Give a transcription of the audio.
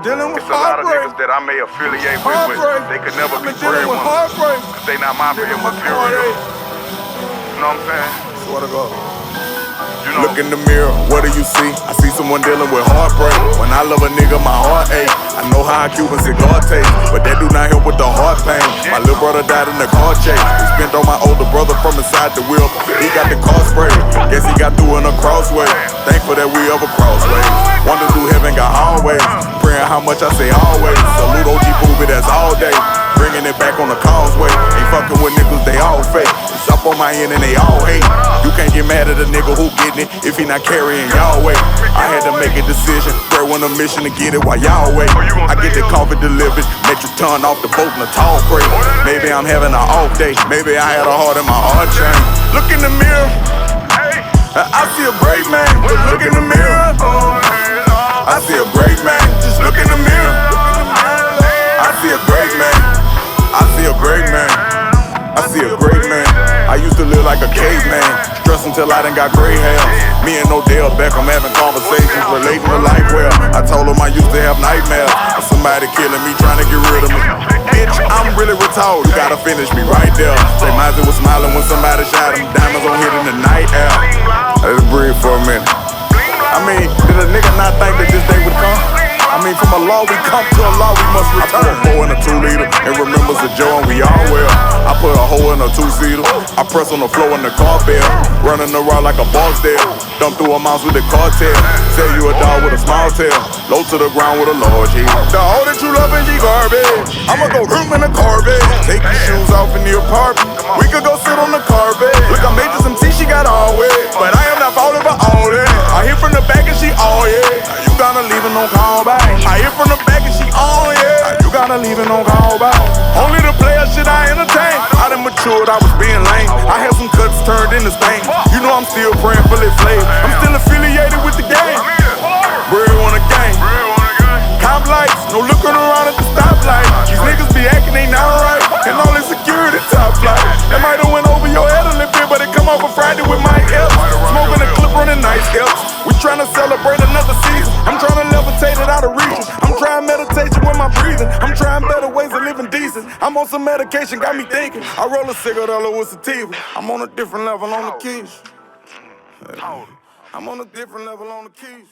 dealing with It's a lot of heartbreak. niggas that I may affiliate with, but they could never be breadwinners. Heartbreak. Cause they not my real material. You know what I'm saying? Swear to God. You know, Look in the mirror, what do you see? I see someone dealing with heartbreak. When I love a nigga, my heart ache. I know how a Cuban cigar tastes, but that do not help with the heart pain. My little brother died in the car chase. He spent on my older brother from inside the wheel. He got the car sprayed. Guess he got through in a crossway. Thankful that we ever crossways. Wonder through heaven got hallways. Praying how much I say always. Salute OG Booby, that's all day. Bringing it back on the causeway. Ain't fucking with niggas, they all fake. It's up on my end and they all hate. You can't get mad at a nigga who getting it if he not carrying y'all weight. I had to make a decision, throw on a mission to get it while y'all wait. I get the coffee delivered, Metro ton off the boat in a tall crate. Maybe I'm having an off day, maybe I had a heart in my heart chain. Look in the mirror, I see a great man. But look in the mirror, I see a great man. Just look in the mirror, I see a great man. I see a great man. I see a great man. I used to live like a caveman, stressed until I done got gray hair. Me and Odell Beckham having conversations, relating to life well. I told him I used to have nightmares of somebody killing me, trying to get rid of me. Bitch, I'm really retarded. You gotta finish me right there. Say Mizey was smiling when somebody shot him. Diamonds on hit in the night air. Let's breathe for a minute. I mean, did a nigga not think that this day would come? I mean, from a law we come to a law we must return. I put a 4 in a 2-liter and remembers the joy and we all well. I put a hole in a 2-seater. I press on the floor in the carpet, running around like a boss there. Dump through a mouse with the cartel. Say you a dog with a small tail, low to the ground with a large heel. The hoe that you love and she garbage. I'ma go room in the Corvette. Take your shoes off in the apartment. We could go sit on the carpet. Look, I made you some tea, she got all wet, but I am not falling for all that. I hit from the back and she all yeah. You gotta leave and don't call back. I hit from the back and she on, yeah. You gotta leave and don't call back. Only the player shit I entertain. I done matured, I was being lame. I had some cuts turned into stains. You know I'm still praying for Lit Flav. I'm still affiliated with the game. Bread on a gang. Cop lights, no looking around at the stoplight. These niggas be acting, they not right. And all this security top flight. That might have went over your head a little bit, but it come off a Friday with my L. Smoking a clip running nice L's. We tryna celebrate another season. I'm tryna levitate it out of reach. I'm trying meditation with my breathing. I'm trying better ways of living decent. I'm on some medication, got me thinking. I roll a cigarette with sativa. I'm on a different level on the keys. I'm on a different level on the keys.